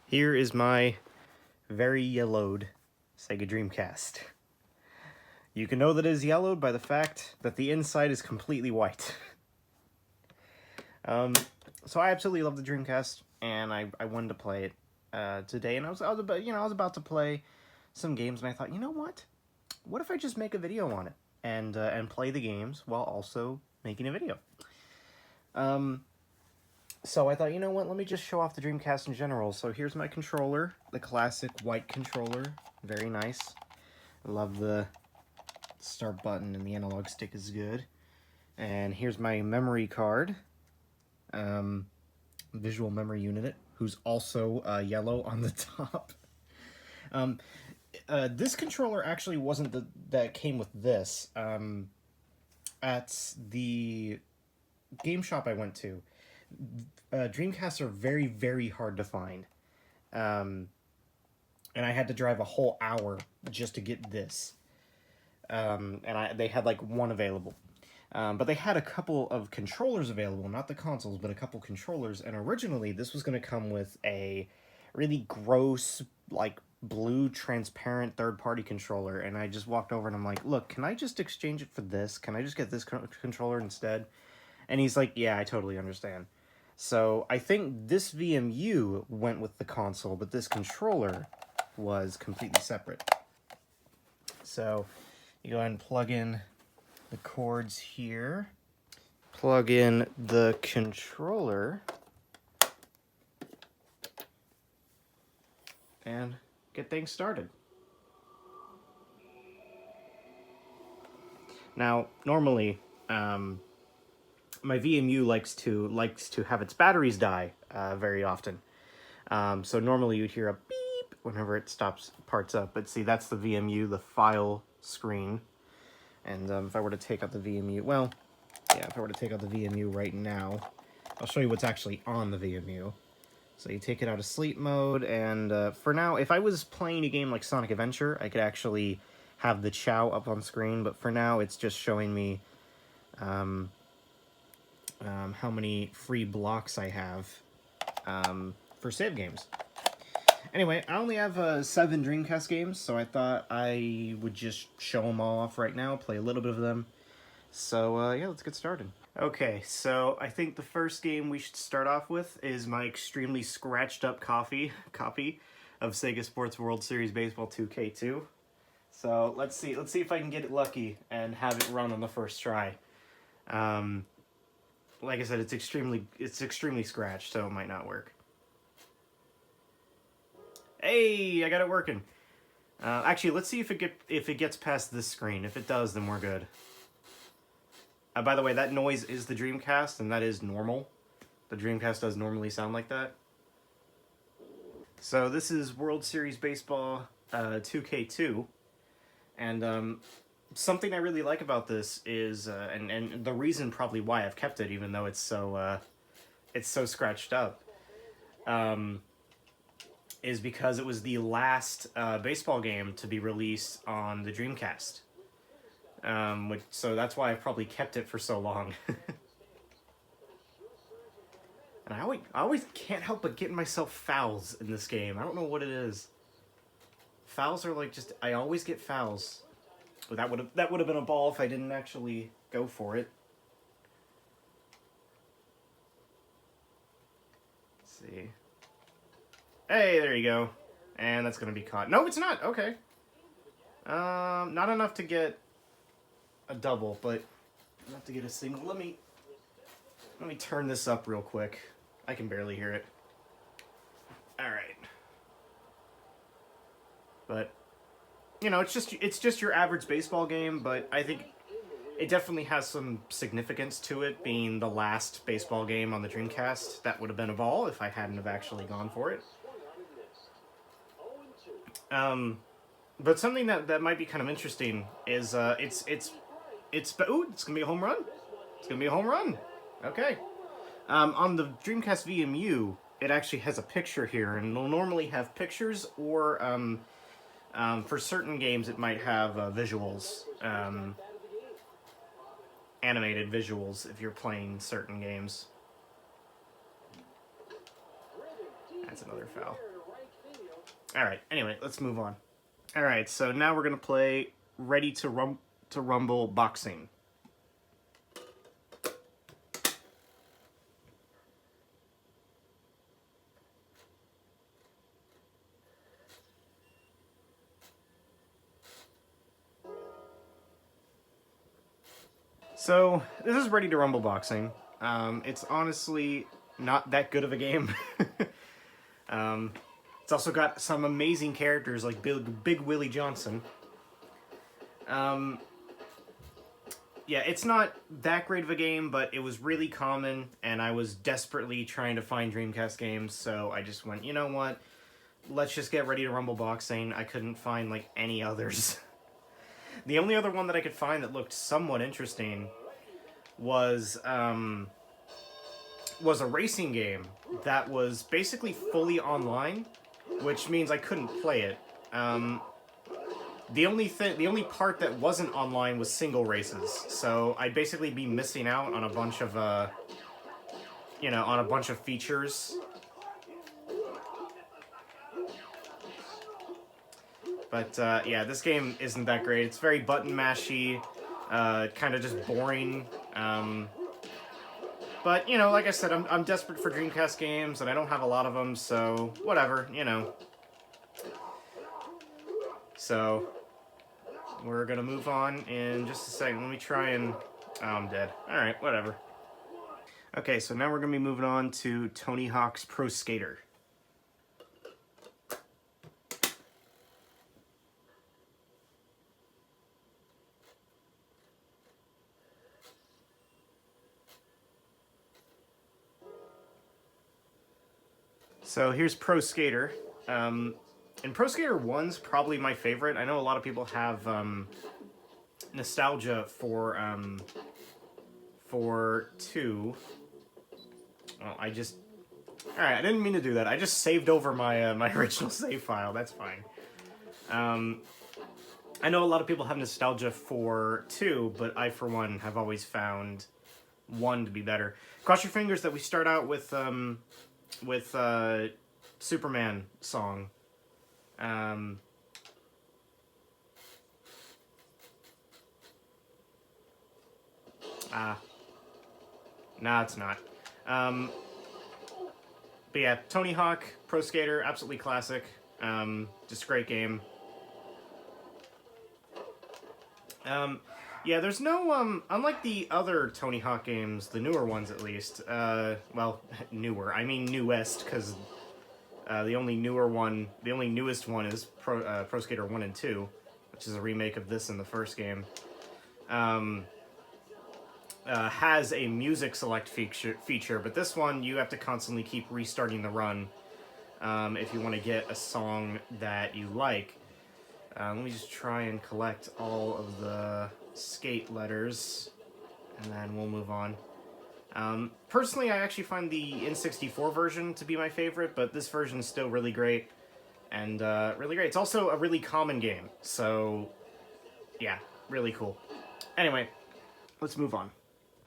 Here is my very yellowed Sega Dreamcast. You can know that it is yellowed by the fact that the inside is completely white. So I absolutely love the Dreamcast, and I wanted to play it today, and I was about to play some games, and I thought, you know what? What if I just make a video on it and play the games while also making a video? So I thought, you know what, let me just show off the Dreamcast in general. So here's my controller, the classic white controller, very nice. I love the start button, and the analog stick is good. And here's my memory card, visual memory unit, who's also yellow on the top. This controller actually wasn't that came with this. At the game shop I went to, Dreamcasts are very, very hard to find. And I had to drive a whole hour just to get this. They had like one available. But they had a couple of controllers available, not the consoles, but a couple controllers. And originally, this was going to come with a really gross, like, blue, transparent third-party controller. And I just walked over and I'm like, look, can I just exchange it for this? Can I just get this controller instead? And he's like, yeah, I totally understand. So I think this VMU went with the console, but this controller was completely separate. So you go ahead and plug in the cords here. Plug in the controller. And get things started. Now, normally, my VMU likes to have its batteries die very often. So normally you'd hear a beep whenever it parts up. But see, that's the VMU, the file screen. And if I were to take out the VMU, well, yeah, if I were to take out the VMU right now, I'll show you what's actually on the VMU. So you take it out of sleep mode, and for now, if I was playing a game like Sonic Adventure, I could actually have the chow up on screen, but for now, it's just showing me how many free blocks I have for save games. Anyway, I only have 7 Dreamcast games, so I thought I would just show them all off right now, play a little bit of them. So yeah, let's get started. Okay, so I think the first game we should start off with is my extremely scratched up copy of Sega Sports World Series Baseball 2K2. So let's see if I can get it lucky and have it run on the first try. Like I said, it's extremely scratched, so it might not work. Hey, I got it working. Actually, let's see if it gets past this screen. If it does, then we're good. By the way, that noise is the Dreamcast, and that is normal. The Dreamcast does normally sound like that. So this is World Series Baseball 2K2, and something I really like about this is, and the reason probably why I've kept it, even though it's so scratched up, is because it was the last baseball game to be released on the Dreamcast. So that's why I've probably kept it for so long. And I always can't help but getting myself fouls in this game. I don't know what it is. Fouls are like just, I always get fouls. But that would have been a ball if I didn't actually go for it. Let's see. Hey, there you go. And that's gonna be caught. No, it's not. Okay. Not enough to get a double, but enough to get a single. Let me turn this up real quick. I can barely hear it. All right. But you know, it's just your average baseball game, but I think it definitely has some significance to it being the last baseball game on the Dreamcast. That would have been a ball if I hadn't have actually gone for it. But something that might be kind of interesting is it's ooh, it's gonna be a home run. It's gonna be a home run. Okay. On the Dreamcast VMU, it actually has a picture here, and it'll normally have pictures, or for certain games it might have visuals, animated visuals if you're playing certain games. That's another foul. Alright, anyway, let's move on. Alright, so now we're gonna play Ready to Rumble Boxing. So, this is Ready to Rumble Boxing. It's honestly not that good of a game. It's also got some amazing characters like Big Willie Johnson. Yeah, it's not that great of a game, but it was really common, and I was desperately trying to find Dreamcast games, so I just went, you know what? Let's just get Ready to Rumble Boxing. I couldn't find, like, any others. The only other one that I could find that looked somewhat interesting was a racing game that was basically fully online, which means I couldn't play it. The only part that wasn't online was single races, so I'd basically be missing out on a bunch of, on a bunch of features. But, yeah, this game isn't that great. It's very button-mashy, kind of just boring. But, like I said, I'm desperate for Dreamcast games, and I don't have a lot of them, so whatever, So, we're gonna move on in just a second. Let me try and... Oh, I'm dead. Alright, whatever. Okay, so now we're gonna be moving on to Tony Hawk's Pro Skater. So here's Pro Skater. And Pro Skater 1's probably my favorite. I know a lot of people have nostalgia for 2. Well, Alright, I didn't mean to do that. I just saved over my my original save file. That's fine. I know a lot of people have nostalgia for 2, but I, for one, have always found 1 to be better. Cross your fingers that we start out with Superman song. Nah, it's not. But yeah, Tony Hawk, Pro Skater, absolutely classic. Just a great game. Yeah, there's no, unlike the other Tony Hawk games, the newer ones at least, well, newer, I mean newest, because the only newest one is Pro Skater 1 and 2, which is a remake of this in the first game. Has a music select feature, but this one you have to constantly keep restarting the run if you want to get a song that you like. Let me just try and collect all of the skate letters, and then we'll move on. Personally, I actually find the N64 version to be my favorite, but this version is still really great, and really great. It's also a really common game, so yeah, really cool. Anyway, let's move on.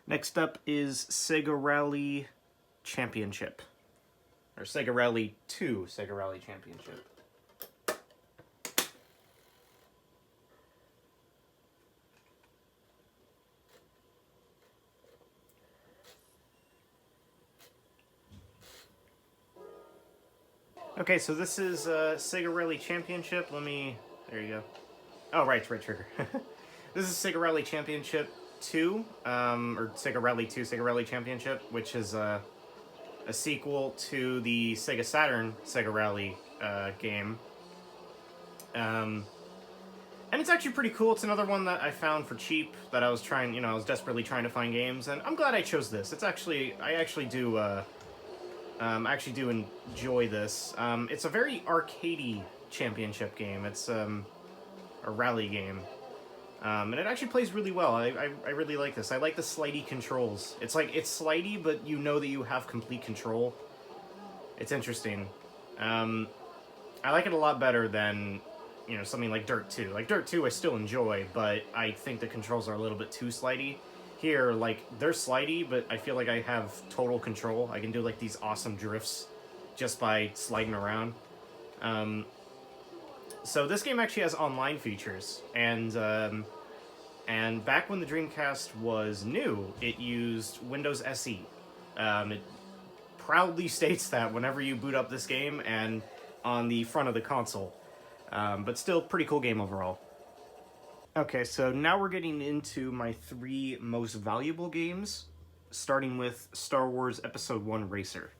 Next up is Sega Rally Championship, or Sega Rally 2 Sega Rally Championship. Okay, so this is Sega Rally Championship. There you go. Oh, right trigger. This is Sega Rally Championship 2, or Sega Rally 2 Sega Rally Championship, which is a sequel to the Sega Saturn Sega Rally game. And it's actually pretty cool. It's another one that I found for cheap that I was I was desperately trying to find games, and I'm glad I chose this. I actually do enjoy this. It's a very arcadey championship game. It's a rally game. And it actually plays really well. I really like this. I like the slidey controls. It's slidey, but you know that you have complete control. It's interesting. I like it a lot better than, something like Dirt 2. Like, Dirt 2 I still enjoy, but I think the controls are a little bit too slidey. Here, they're slidey, but I feel like I have total control. I can do, these awesome drifts just by sliding around. So this game actually has online features, and back when the Dreamcast was new, it used Windows SE. It proudly states that whenever you boot up this game and on the front of the console. But still, pretty cool game overall. Okay, so now we're getting into my 3 most valuable games, starting with Star Wars Episode 1 Racer.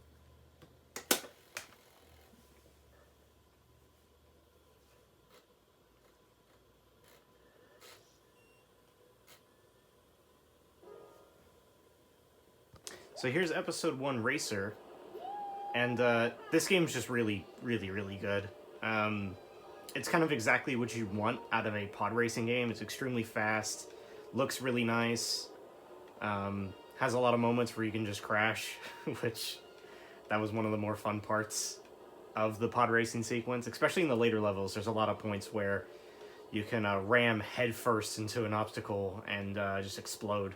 So here's Episode 1 Racer, and this game's just really, really, really good. It's kind of exactly what you want out of a pod racing game. It's extremely fast, looks really nice, has a lot of moments where you can just crash, which that was one of the more fun parts of the pod racing sequence, especially in the later levels. There's a lot of points where you can ram headfirst into an obstacle and just explode.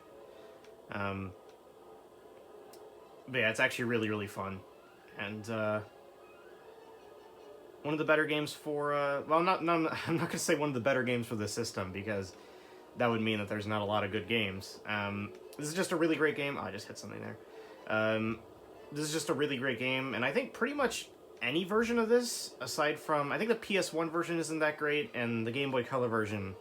But yeah, it's actually really, really fun. And one of the better games for... well, I'm not going to say one of the better games for the system, because that would mean that there's not a lot of good games. This is just a really great game. Oh, I just hit something there. This is just a really great game, and I think pretty much any version of this, aside from... I think the PS1 version isn't that great, and the Game Boy Color version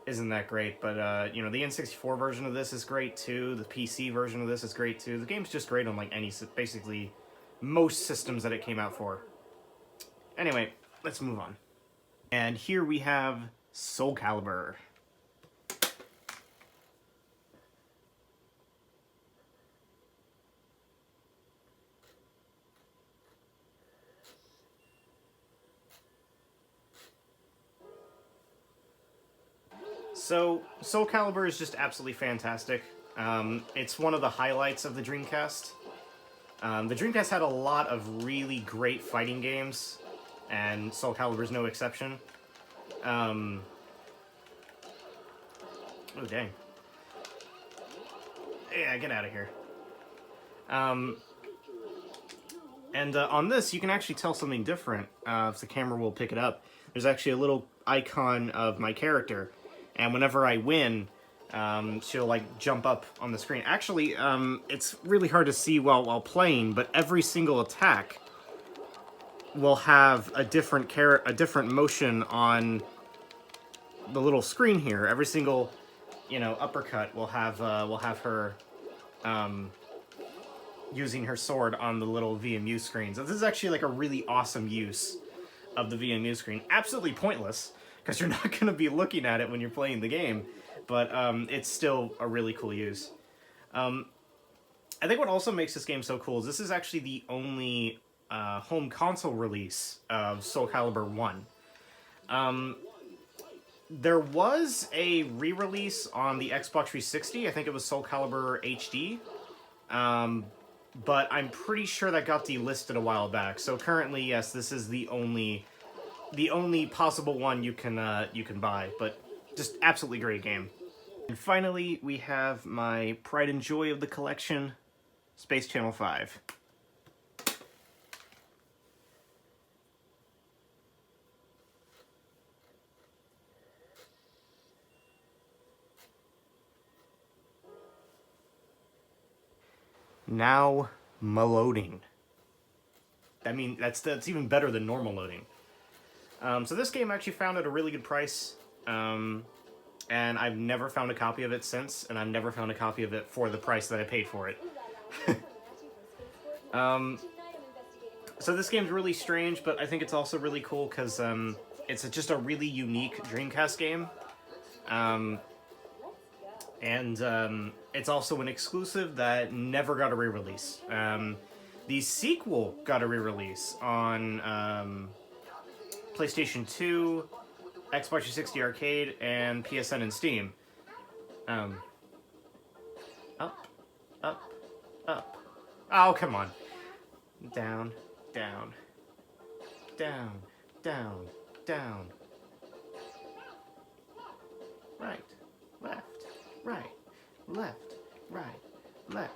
isn't that great, but, you know, the N64 version of this is great, too. The PC version of this is great, too. The game's just great on, like, basically most systems that it came out for. Anyway, let's move on. And here we have Soul Calibur. So, Soul Calibur is just absolutely fantastic. It's one of the highlights of the Dreamcast. The Dreamcast had a lot of really great fighting games, and Soul Calibur is no exception. Oh, dang. Yeah, get out of here. And on this, you can actually tell something different, if the camera will pick it up. There's actually a little icon of my character, and whenever I win, she'll, like, jump up on the screen. Actually, it's really hard to see while playing, but every single attack will have a different motion on the little screen here. Every single, you know, uppercut will have her using her sword on the little VMU screen. So this is actually like a really awesome use of the VMU screen. Absolutely pointless, because you're not going to be looking at it when you're playing the game, but it's still a really cool use. I think what also makes this game so cool is this is actually the only home console release of Soul Calibur 1. There was a re-release on the Xbox 360. I think it was Soul Calibur HD. But I'm pretty sure that got delisted a while back. So currently, yes, this is the only possible one you can buy. But just absolutely great game. And finally, we have my pride and joy of the collection, Space Channel 5. Now, loading. I mean, that's even better than normal loading. So this game actually found at a really good price, and I've never found a copy of it since, and I've never found a copy of it for the price that I paid for it. So this game's really strange, but I think it's also really cool because it's just a really unique Dreamcast game. And it's also an exclusive that never got a re-release. The sequel got a re-release on PlayStation 2, Xbox 360 Arcade, and PSN and Steam. Up, up, up. Oh, come on. Down, down, down, down, down. Right, left. Right, left, right, left.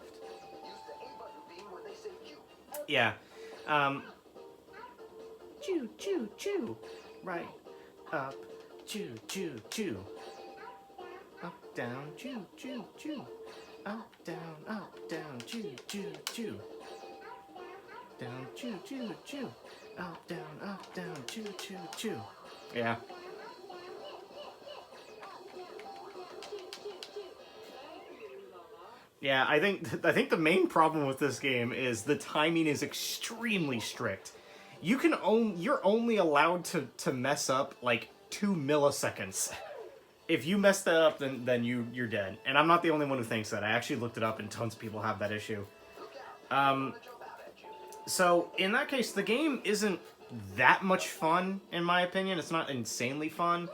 Yeah. Chew, chew, chew. Right, up, choo, choo, choo. Up, down, choo, choo, choo. Up, down, choo, choo, choo. Down, choo, choo, choo. Up, down, choo, choo, choo. Yeah. Yeah, I think the main problem with this game is the timing is extremely strict. You're only allowed to mess up like 2 milliseconds. If you mess that up, then you're dead. And I'm not the only one who thinks that. I actually looked it up, and tons of people have that issue. So in that case, the game isn't that much fun, in my opinion. It's not insanely fun,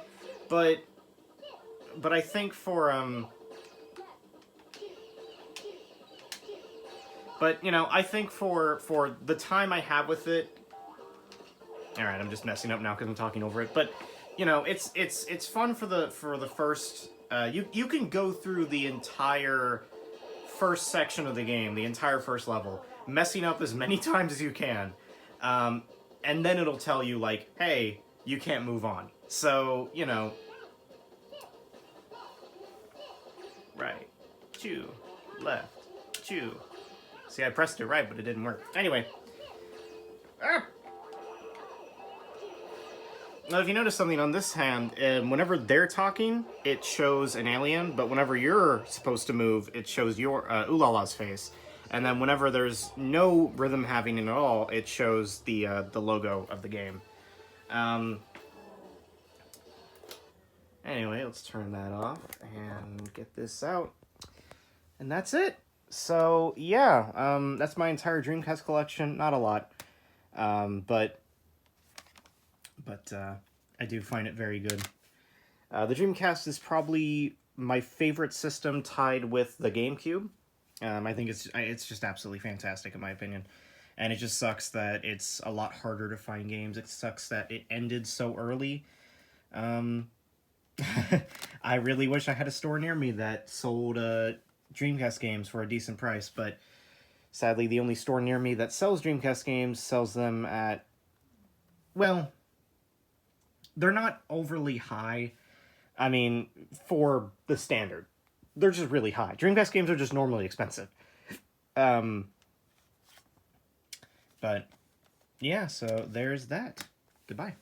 but I think but you know, I think for the time I have with it. All right, I'm just messing up now because I'm talking over it, but you know, it's fun for the first. You can go through the entire first section of the game, the entire first level, messing up as many times as you can, and then it'll tell you like, hey, you can't move on. So you know, right, chew, left, chew. See, I pressed it right, but it didn't work. Anyway. Now, if you notice something on this hand, whenever they're talking, it shows an alien, but whenever you're supposed to move, it shows your Ulala's face. And then whenever there's no rhythm happening at all, it shows the logo of the game. Anyway, let's turn that off and get this out. And that's it. So, yeah, that's my entire Dreamcast collection. Not a lot, but I do find it very good. The Dreamcast is probably my favorite system, tied with the GameCube. I think it's just absolutely fantastic in my opinion. And it just sucks that it's a lot harder to find games. It sucks that it ended so early. I really wish I had a store near me that sold Dreamcast games for a decent price, but sadly the only store near me that sells Dreamcast games sells them at, well, they're not overly high. I mean, for the standard. They're just really high. Dreamcast games are just normally expensive. But, yeah, so there's that. Goodbye.